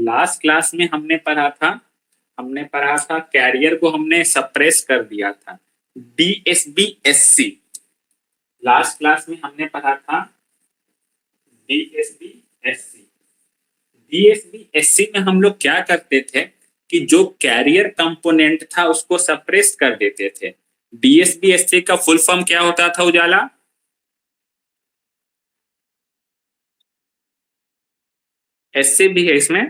Last class में हमने पढ़ा था कैरियर को हमने सप्रेस कर दिया था, DSB-SC। लास्ट क्लास में हमने पढ़ा था DSB-SC। DSB-SC में हम लोग क्या करते थे कि जो कैरियर कंपोनेंट था उसको सप्रेस कर देते थे। DSB-SC का फुल फॉर्म क्या होता था उजाला? SC भी है इसमें।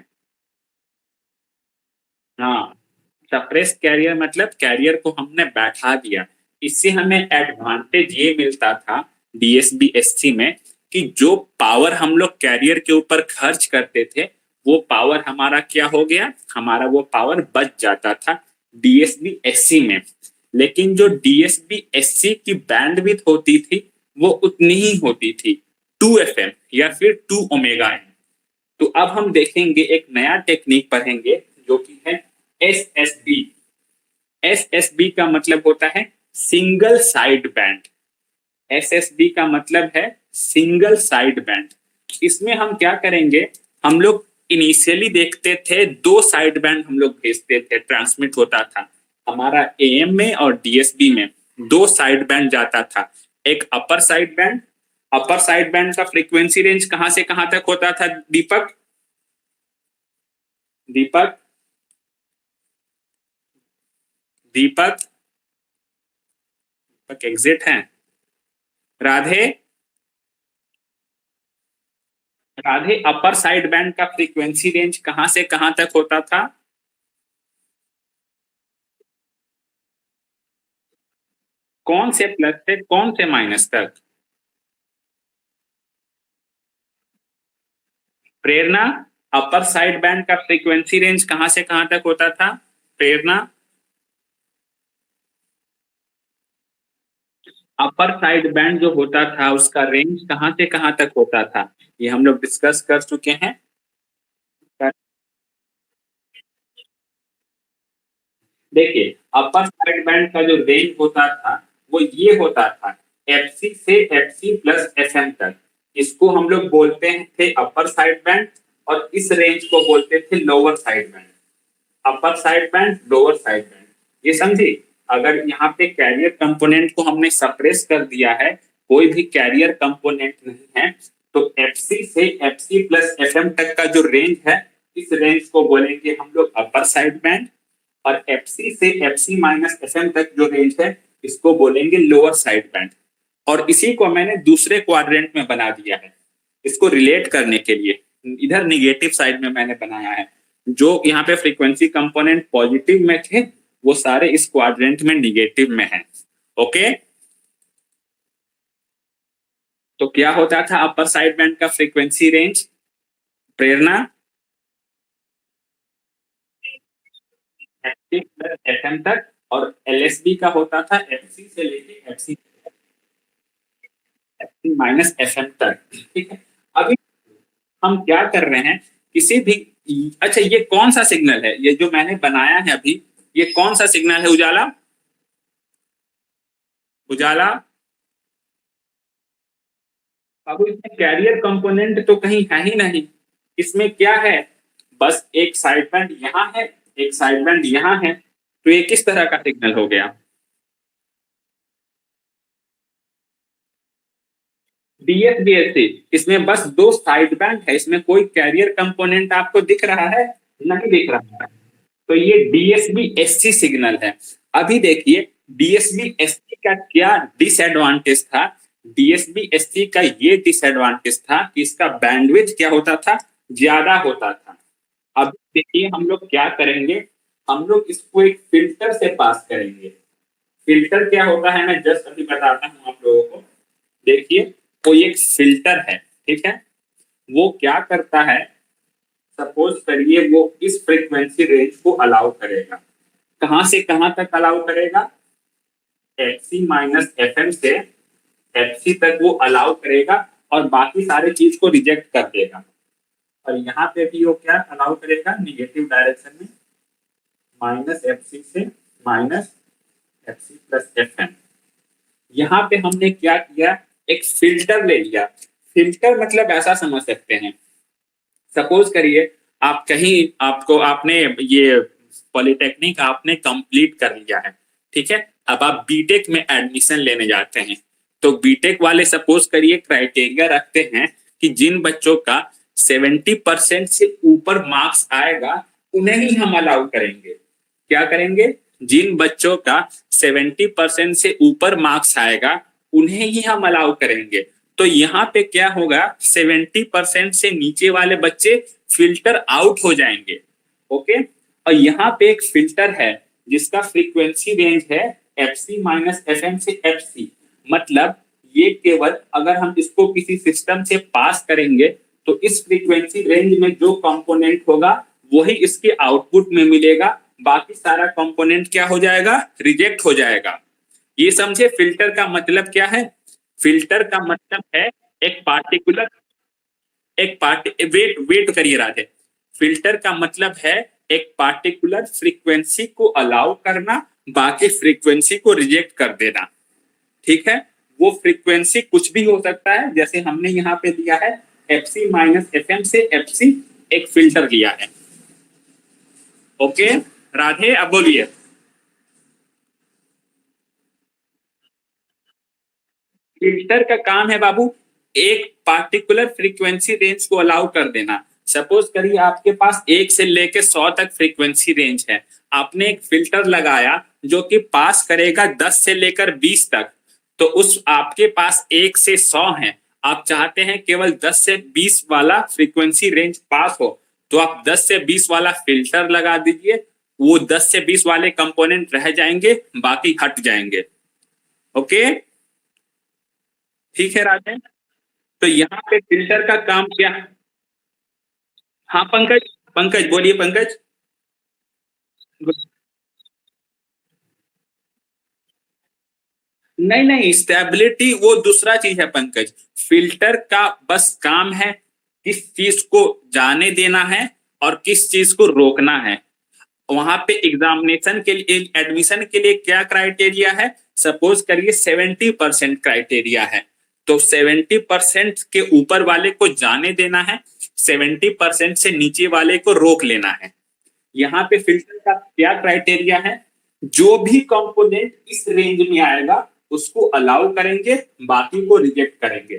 हाँ, सप्रेस कैरियर मतलब कैरियर को हमने बैठा दिया। इससे हमें एडवांटेज ये मिलता था DSB-SC में कि जो पावर हम लोग कैरियर के ऊपर खर्च करते थे वो पावर हमारा क्या हो गया, हमारा वो पावर बच जाता था DSB-SC में। लेकिन जो DSB-SC की बैंडविड्थ होती थी वो उतनी ही होती थी, 2FM या फिर 2ωm। तो अब हम देखेंगे एक नया टेक्निक पढ़ेंगे जो कि है SSB। SSB का मतलब होता है सिंगल साइड बैंड। SSB का मतलब है सिंगल साइड बैंड। इसमें हम क्या करेंगे, हम लोग इनिशियली देखते थे दो साइड बैंड हम लोग भेजते थे, ट्रांसमिट होता था हमारा AM में और DSB में दो साइड बैंड जाता था। एक upper side band, upper side band का फ्रीक्वेंसी रेंज कहां से कहां तक होता था दीपक? दीपक दीपक दीपक एग्जिट है। Radhe Radhe, upper side band का फ्रीक्वेंसी रेंज कहां से कहां तक होता था? कौन से प्लस से कौन से माइनस तक? प्रेरणा, अपर साइड बैंड का फ्रीक्वेंसी रेंज कहां से कहां तक होता था? प्रेरणा, अपर साइड बैंड जो होता था उसका रेंज कहां से कहां तक होता था, ये हम लोग डिस्कस कर चुके हैं। देखिए, अपर साइड बैंड का जो रेंज होता था वो ये होता था FC से FC प्लस FM तक। इसको हम लोग बोलते थे अपर साइड बैंड और इस रेंज को बोलते थे lower side band. Upper side band, lower side band, ये समझी? अगर यहाँ पे कैरियर कंपोनेंट को हमने सप्रेस कर दिया है, कोई भी कैरियर कंपोनेंट नहीं है, तो FC से FC प्लस FM तक का जो रेंज है इस रेंज को बोलेंगे हम लोग अपर साइड बैंड, और FC से FC माइनस FM तक जो रेंज है इसको बोलेंगे लोअर साइड बैंड। और इसी को मैंने दूसरे क्वाड्रेंट में बना दिया है इसको रिलेट करने के लिए। इधर निगेटिव साइड में मैंने बनाया है, जो यहाँ पे फ्रीक्वेंसी कंपोनेंट पॉजिटिव में थे वो सारे इस क्वाड्रेंट में निगेटिव में हैं। ओके, तो क्या होता था अपर साइड बैंड का फ्रीक्वेंसी रेंज? प्रेरणा, FC प्लस FM तक, और LSB का होता था FC से लेके FC माइनस FM तक। ठीक है, अभी हम क्या कर रहे हैं, किसी भी, अच्छा ये कौन सा सिग्नल है, ये जो मैंने बनाया है अभी, ये कौन सा सिग्नल है उजाला? उजाला बाबू, इसमें कैरियर कंपोनेंट तो कहीं है ही नहीं। इसमें क्या है, बस एक साइड बैंड यहाँ है, एक साइड बैंड यहाँ है, तो ये किस तरह का सिग्नल हो गया? DSB-SC, इसमें बस दो साइड बैंड है, इसमें कोई कैरियर कंपोनेंट आपको दिख रहा है? नहीं दिख रहा है। तो ये DSB-SC सिग्नल है। अभी देखिए DSB-SC का क्या डिसएडवांटेज था। DSB-SC का ये डिसएडवांटेज था कि इसका बैंडविड्थ क्या होता था, ज्यादा होता था। अब देखिए हम लोग क्या करेंगे, हम लोग इसको एक फिल्टर से पास करेंगे। फिल्टर क्या होता है मैं जस्ट अभी बताता हूँ आप लोगों को। देखिए कोई एक फिल्टर है, ठीक है, वो क्या करता है, सपोज करिए वो इस फ्रीक्वेंसी रेंज को अलाउ करेगा। कहां से कहां तक अलाउ करेगा? FC माइनस FM से FC तक वो अलाउ करेगा और बाकी सारे चीज को रिजेक्ट कर देगा। और यहाँ पे भी वो क्या अलाउ करेगा, निगेटिव डायरेक्शन में, माइनस FC से माइनस FC प्लस FM। यहाँ पे हमने क्या किया, एक फिल्टर ले लिया। फिल्टर मतलब ऐसा समझ सकते हैं, सपोज करिए आप कहीं आपको आपने ये पॉलिटेक्निक आपने कंप्लीट कर लिया है, ठीक है, अब आप बीटेक में एडमिशन लेने जाते हैं, तो बीटेक वाले सपोज करिए क्राइटेरिया रखते हैं कि जिन बच्चों का 70% से ऊपर मार्क्स आएगा उन्हें ही हम अलाउ करेंगे। क्या करेंगे? जिन बच्चों का 70% से ऊपर मार्क्स आएगा उन्हें ही हम अलाउ करेंगे। तो यहाँ पे क्या होगा, 70% से नीचे वाले बच्चे फिल्टर आउट हो जाएंगे। ओके, और यहाँ पे एक फिल्टर है जिसका फ्रीक्वेंसी रेंज है FC माइनस FM से FC। मतलब ये केवल अगर हम इसको किसी सिस्टम से पास करेंगे तो इस फ्रीक्वेंसी रेंज में जो कंपोनेंट होगा वही इसके आउटपुट में मिलेगा, बाकी सारा कंपोनेंट क्या हो जाएगा, रिजेक्ट हो जाएगा। ये समझे फिल्टर का मतलब क्या है? फिल्टर का मतलब है एक पार्टिकुलर एक पार्टी वेट वेट करिए राधे। फिल्टर का मतलब है एक पार्टिकुलर फ्रीक्वेंसी को अलाउ करना, बाकी फ्रीक्वेंसी को रिजेक्ट कर देना। ठीक है, वो फ्रीक्वेंसी कुछ भी हो सकता है, जैसे हमने यहाँ पे दिया है FC माइनस FM से FC एक फिल्टर लिया है। ओके राधे, अब बोलिए। फिल्टर का काम है बाबू एक पार्टिकुलर फ्रीक्वेंसी रेंज को अलाउ कर देना। सपोज करिए आपके पास 1 से लेके 100 तक फ्रीक्वेंसी रेंज है, आपने एक फिल्टर लगाया जो कि पास करेगा 10 से लेकर 20 तक, तो उस आपके पास 1 से 100 है, आप चाहते हैं केवल 10 से 20 वाला फ्रीक्वेंसी रेंज पास हो, तो आप 10 से 20 वाला फिल्टर लगा दीजिए, वो 10 से 20 वाले कंपोनेंट रह जाएंगे, बाकी हट जाएंगे। ओके, ठीक है राजेश। तो यहाँ पे फिल्टर का काम क्या है? हाँ पंकज, पंकज बोलिए पंकज। नहीं नहीं, स्टेबिलिटी वो दूसरा चीज है पंकज। फिल्टर का बस काम है किस चीज को जाने देना है और किस चीज को रोकना है। वहां पे एग्जामिनेशन के लिए एडमिशन के लिए क्या क्राइटेरिया है, सपोज करिए 70% क्राइटेरिया है, तो 70% के ऊपर वाले को जाने देना है, 70% से नीचे वाले को रोक लेना है। यहाँ पे फिल्टर का क्या क्राइटेरिया है, जो भी कंपोनेंट इस रेंज में आएगा उसको अलाउ करेंगे, बाकी को रिजेक्ट करेंगे।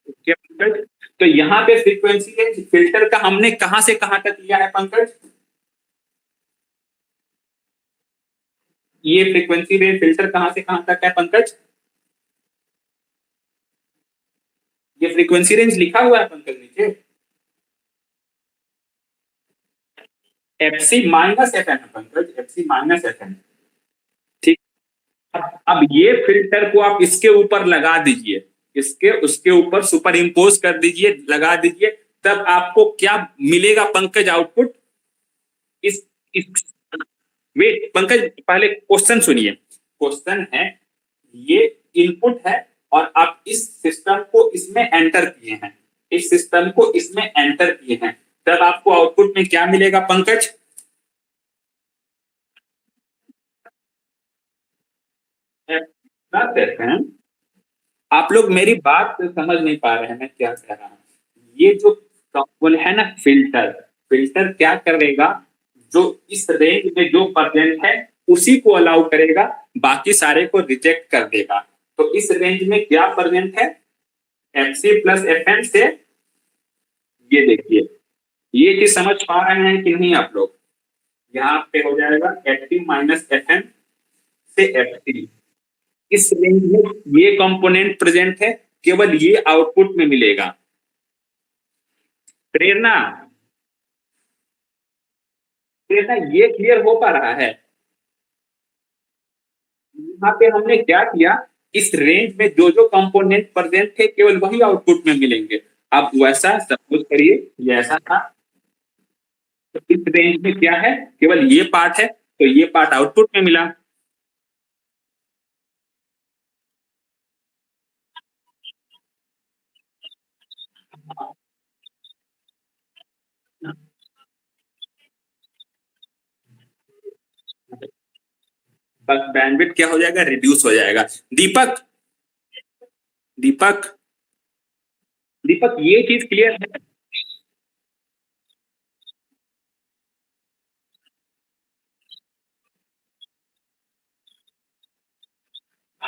ओके पंकज, तो यहाँ पे फ्रीक्वेंसी रेंज फिल्टर का हमने कहां से कहां तक लिया है पंकज? ये फ्रीक्वेंसी रेंज फिल्टर कहां से कहां तक है पंकज? ये फ्रीक्वेंसी रेंज लिखा हुआ है पंकज नीचे, FC माइनस FM है पंकज, FC माइनस FM। ठीक, अब ये फिल्टर को आप इसके ऊपर लगा दीजिए, इसके उसके ऊपर सुपर इम्पोज कर दीजिए, लगा दीजिए, तब आपको क्या मिलेगा पंकज आउटपुट? इस वेट पंकज, पहले क्वेश्चन सुनिए। क्वेश्चन है ये इनपुट है और आप इस सिस्टम को इसमें एंटर किए हैं, इस सिस्टम को इसमें एंटर किए हैं, तब आपको आउटपुट में क्या मिलेगा पंकज? आप लोग मेरी बात समझ नहीं पा रहे हैं मैं क्या कह रहा हूँ। ये जो वो है ना फिल्टर, फिल्टर क्या करेगा, जो इस रेंज में जो प्रेजेंट है उसी को अलाउ करेगा, बाकी सारे को रिजेक्ट कर देगा। तो इस रेंज में क्या प्रेजेंट है, FC प्लस FM से, ये देखिए, ये चीज समझ पा रहे हैं कि नहीं आप लोग? यहाँ पे हो जाएगा FC माइनस FM से FC, इस रेंज में ये कंपोनेंट प्रेजेंट है, केवल ये आउटपुट में मिलेगा। प्रेरणा, प्रेरणा ये क्लियर हो पा रहा है? यहाँ पे हमने क्या किया, इस रेंज में जो जो कंपोनेंट प्रेजेंट थे केवल वही आउटपुट में मिलेंगे। अब वैसा सपोज करिए ये ऐसा था, तो इस रेंज में क्या है, केवल ये पार्ट है, तो ये पार्ट आउटपुट में मिला। बस बैंडविड्थ क्या हो जाएगा, रिड्यूस हो जाएगा। दीपक, दीपक, दीपक ये चीज क्लियर है?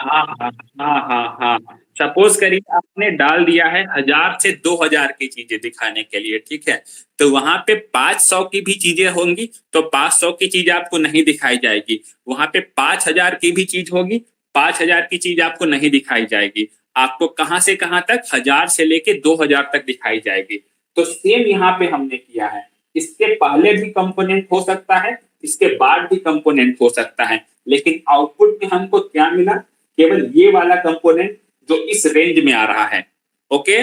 हाँ हाँ हाँ हाँ हाँ। सपोज करिए आपने डाल दिया है 1000 से 2000 की चीजें दिखाने के लिए, ठीक है, तो वहां पे 500 की भी चीजें होंगी, तो 500 की चीज आपको नहीं दिखाई जाएगी। वहां पे 5000 की भी चीज होगी, 5000 की चीज आपको नहीं दिखाई जाएगी। आपको कहां से कहां तक, 1000 से लेके 2000 तक दिखाई जाएगी। तो सेम यहाँ पे हमने किया है। इसके पहले भी कंपोनेंट हो सकता है, इसके बाद भी कंपोनेंट हो सकता है, लेकिन आउटपुट में हमको क्या मिला, केवल ये वाला कंपोनेंट जो इस रेंज में आ रहा है। ओके।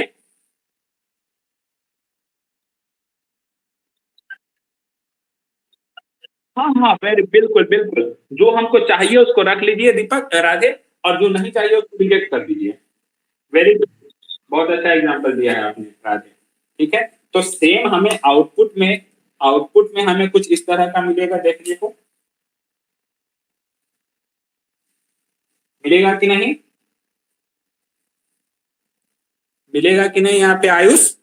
हाँ हाँ, वेरी बिल्कुल बिल्कुल। जो हमको चाहिए उसको रख लीजिए दीपक, राधे, और जो नहीं चाहिए उसको रिजेक्ट कर दीजिए। Very good. बहुत अच्छा एग्जांपल दिया है आपने, राधे। ठीक है। तो सेम हमें आउटपुट में हमें कुछ इस तरह का मिलेगा, देखने को मिलेगा कि नहीं, मिलेगा कि नहीं यहाँ पे आयुष।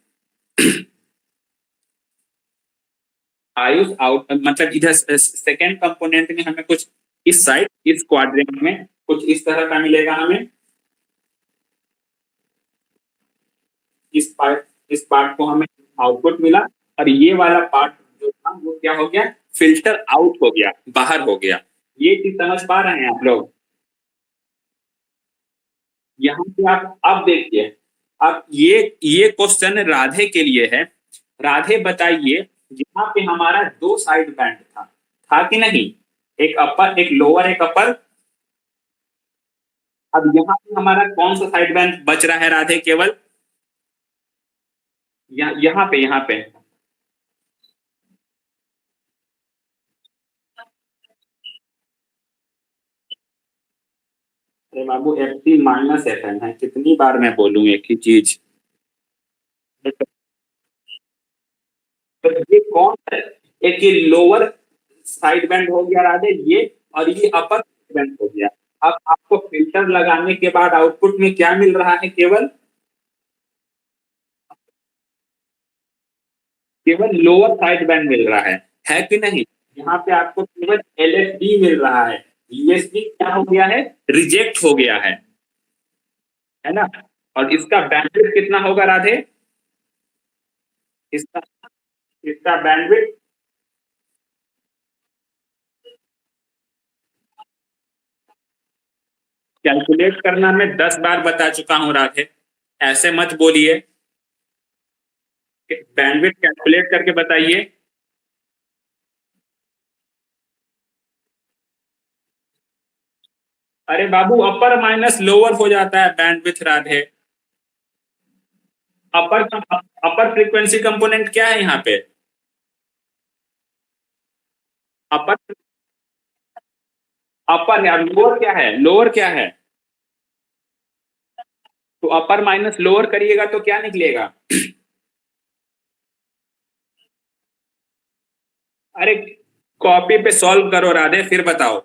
आयुष आउट मतलब इधर सेकेंड कंपोनेंट में हमें कुछ इस साइड, इस क्वाड्रेंट में कुछ इस तरह का मिलेगा हमें। इस पार्ट को हमें आउटपुट मिला, और ये वाला पार्ट जो था वो क्या हो गया, फिल्टर आउट हो गया, बाहर हो गया। ये चीज समझ पा रहे हैं आप लोग। यहाँ पे आप अब देखिए, अब ये क्वेश्चन राधे के लिए है। राधे बताइए, यहाँ पे हमारा दो साइड बैंड था कि नहीं, एक अपर एक लोअर एक अपर। अब यहाँ पे हमारा कौन सा साइड बैंड बच रहा है राधे, केवल यहाँ पे। अरे बाबू, Fc-Fm है, कितनी बार मैं बोलूं एक ही चीज। तो ये कौन है, एक ये लोअर साइड बैंड हो गया राधे ये, और ये अपर बैंड हो गया। अब आपको फिल्टर लगाने के बाद आउटपुट में क्या मिल रहा है, केवल केवल लोअर साइड बैंड मिल रहा है कि नहीं। यहाँ पे आपको केवल LSB मिल रहा है। यूएसबी क्या हो गया है, रिजेक्ट हो गया है ना। और इसका बैंडविड्थ कितना होगा राधे, इसका इसका बैंडविड्थ कैलकुलेट करना मैं 10 बार बता चुका हूं राधे, ऐसे मत बोलिए। बैंडविड्थ कैलकुलेट करके बताइए। अरे बाबू, अपर माइनस लोअर हो जाता है बैंडविड्थ राधे। अपर अपर फ्रीक्वेंसी कंपोनेंट क्या है यहाँ पे, अपर अपर है, और लोअर क्या है, लोअर क्या है। तो अपर माइनस लोअर करिएगा तो क्या निकलेगा। अरे कॉपी पे सॉल्व करो राधे, फिर बताओ।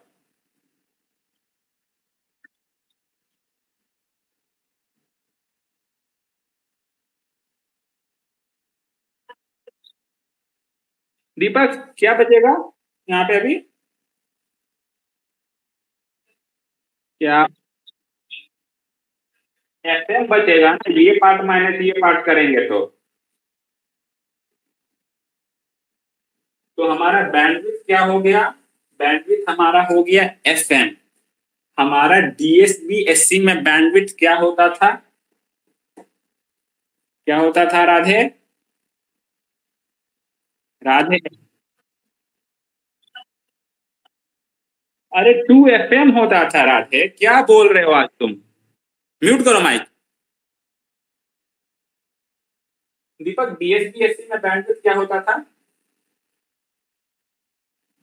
दीपक क्या बचेगा यहाँ पे अभी, क्या एफएम बचेगा ना, ये पार्ट माइनस ये पार्ट करेंगे तो हमारा बैंडविड्थ क्या हो गया, बैंडविड्थ हमारा हो गया एफएम। हमारा डीएसबी एससी में बैंडविड्थ क्या होता था, क्या होता था राधे, राधे। अरे 2 FM होता था राधे, क्या बोल रहे हो आज तुम। म्यूट करो माइक। दीपक, डीएसबी एससी में बैंडविड्थ क्या होता था,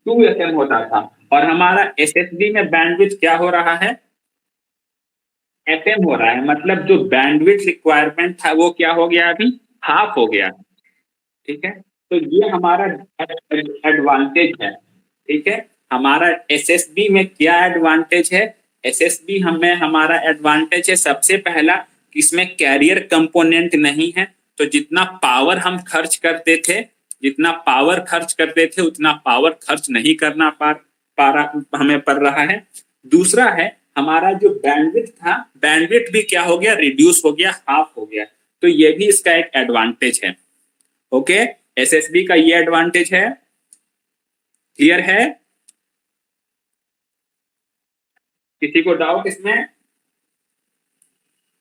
2 FM होता था। और हमारा एसएसडी में बैंडविड्थ क्या हो रहा है, FM हो रहा है। मतलब जो बैंडविड्थ रिक्वायरमेंट था वो क्या हो गया, अभी हाफ हो गया। ठीक है। तो ये हमारा एडवांटेज है। ठीक है। हमारा एसएसबी में क्या एडवांटेज है, एसएसबी हमें हमारा एडवांटेज है सबसे पहला कि इसमें कैरियर कंपोनेंट नहीं है। तो जितना पावर हम खर्च करते थे, जितना पावर खर्च करते थे उतना पावर खर्च नहीं करना पा रहा हमें पड़ रहा है। दूसरा है, हमारा जो बैंडविड्थ था, बैंडविड्थ भी क्या हो गया, रिड्यूस हो गया, हाफ हो गया। तो ये भी इसका एक एडवांटेज है। ओके, एसएसबी का ये एडवांटेज है। क्लियर है? किसी को डाउट इसमें?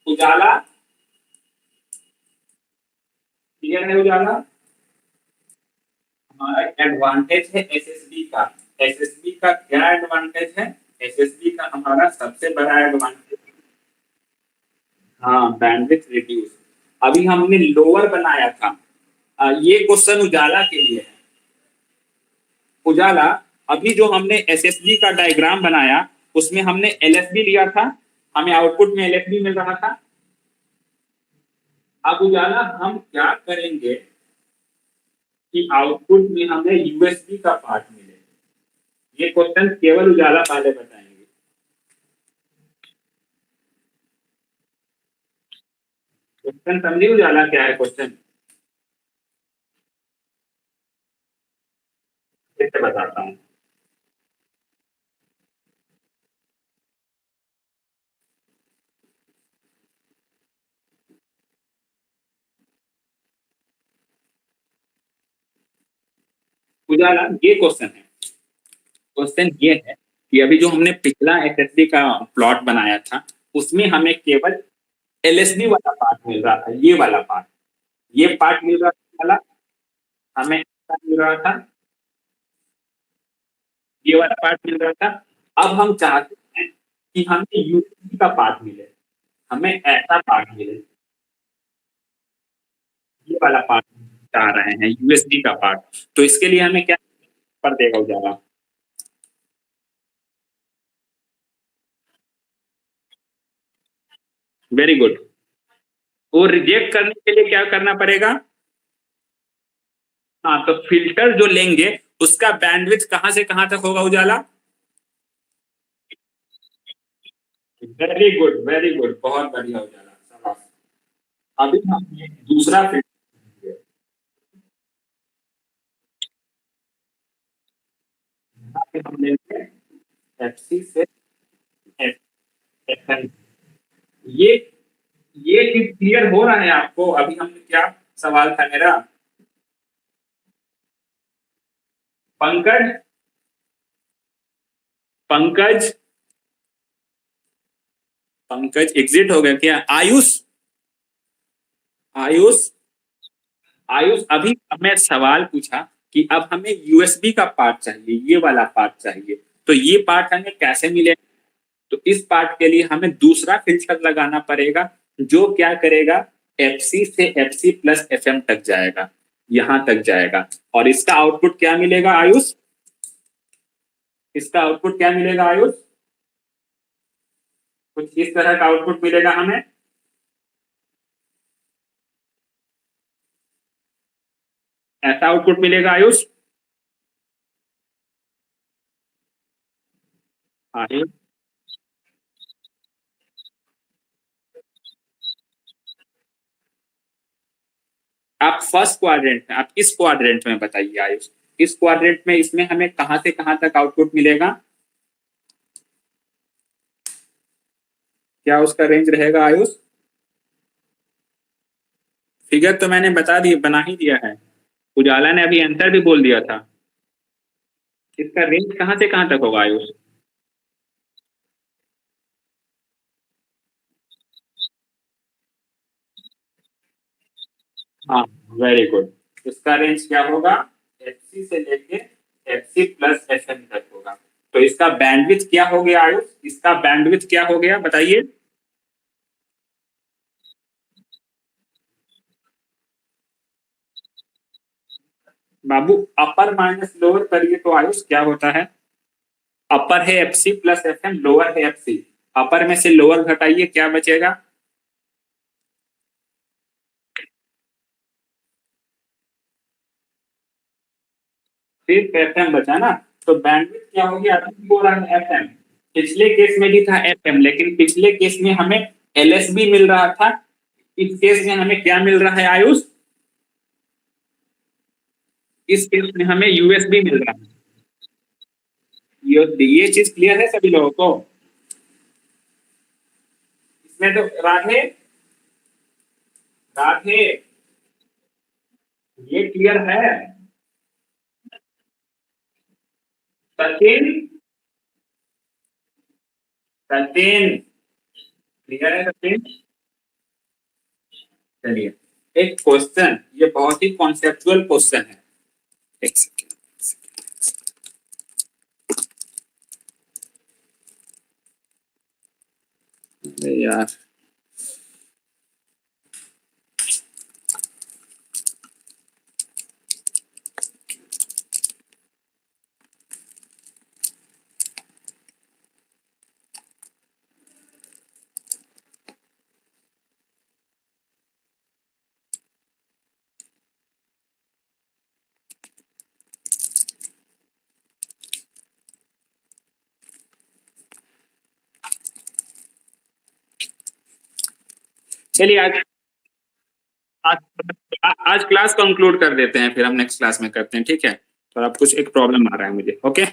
उजाला, क्लियर है उजाला? हमारा एडवांटेज है एसएसबी का। एसएसबी का क्या एडवांटेज है? एसएसबी का हमारा सबसे बड़ा एडवांटेज, हाँ, बैंडविड्थ रिड्यूस। अभी हमने लोअर बनाया था। ये क्वेश्चन उजाला के लिए है। उजाला, अभी जो हमने एसएसबी का डायग्राम बनाया उसमें हमने एलएसबी लिया था, हमें आउटपुट में एलएसबी मिल रहा था। अब उजाला हम क्या करेंगे कि आउटपुट में हमें यूएसबी का पार्ट मिले। ये क्वेश्चन केवल उजाला पहले बताएंगे। क्वेश्चन समझिए उजाला क्या है क्वेश्चन, कैसे बताता हूँ। उजाला, ये क्वेश्चन है। क्वेश्चन ये है कि अभी जो हमने पिछला एसएसबी का प्लॉट बनाया था उसमें हमें केवल एलएसबी वाला पार्ट मिल रहा था, ये वाला पार्ट, ये पार्ट मिल रहा था वाला, हमें ऐसा मिल रहा था, ये वाला पार्ट मिल रहा था। अब हम चाहते हैं कि हमें यूएसबी का पार्ट मिले, हमें ऐसा पार्ट मिले, ये वाला पार्ट चाह रहे हैं, यूएसबी का पार्ट। तो इसके लिए हमें क्या कर देगा उजाला? Very good. वो रिजेक्ट करने के लिए क्या करना पड़ेगा? हाँ, तो फिल्टर जो लेंगे उसका बैंडविड्थ कहां से कहां तक होगा उजाला? वेरी गुड, वेरी गुड, बहुत बढ़िया उजाला, शाबाश। अभी हम दूसरा फिल्टर, हम लेंगे एफसी से एफएन। ये ये चीज क्लियर हो रहा है आपको? अभी हमने क्या सवाल था मेरा? पंकज, पंकज, पंकज एग्जिट हो गया क्या? आयुष, आयुष, आयुष, अभी मैं सवाल पूछा कि अब हमें यूएसबी का पार्ट चाहिए, ये वाला पार्ट चाहिए, तो ये पार्ट हमें कैसे मिलेगा? तो इस पार्ट के लिए हमें दूसरा फिल्टर लगाना पड़ेगा जो क्या करेगा, एफसी से एफसी प्लस एफएम तक जाएगा, यहां तक जाएगा। और इसका आउटपुट क्या मिलेगा आयुष? इसका आउटपुट क्या मिलेगा आयुष? कुछ इस तरह का आउटपुट मिलेगा हमें। ऐसा आउटपुट मिलेगा आयुष। आयुष, आप फर्स्ट क्वाड्रेंट में, आप इस क्वाड्रेंट में बताइए आयुष, इस क्वाड्रेंट में इसमें हमें कहां से कहां तक आउटपुट मिलेगा? क्या उसका रेंज रहेगा आयुष? फिगर तो मैंने बता दी, बना ही दिया है। उजाला ने अभी आंसर भी बोल दिया था। इसका रेंज कहां से कहां तक होगा आयुष? हाँ, वेरी गुड। इसका रेंज क्या होगा? एफसी से लेके एफसी प्लस एफएम तक होगा। तो इसका बैंडविड्थ क्या हो गया आयुष? इसका बैंडविड्थ क्या हो गया बताइए? बाबू, अपर माइनस लोअर करिए तो आयुष क्या होता है? अपर है एफसी प्लस एफएम, लोअर है एफसी, अपर में से लोअर घटाइए, क्या बचेगा? सिर्फ एफएम बचा ना। तो बैंडविड्थ क्या हो गया, अभी बोल रहा है एफएम, पिछले केस में भी था एफएम, लेकिन पिछले केस में हमें एलएसबी मिल रहा था, इस केस में हमें क्या मिल रहा है आयुष? इस केस में हमें यूएसबी मिल रहा है। ये चीज क्लियर है सभी लोगों को? इसमें तो राधे राधे ये क्लियर है? सचिन सचिन क्लियर है सचिन? चलिए एक क्वेश्चन, ये बहुत ही कॉन्सेप्चुअल क्वेश्चन है। एक सेकेंड यार, चलिए आज आज क्लास कंक्लूड कर देते हैं, फिर हम नेक्स्ट क्लास में करते हैं, ठीक है? तो अब कुछ एक प्रॉब्लम आ रहा है मुझे। ओके।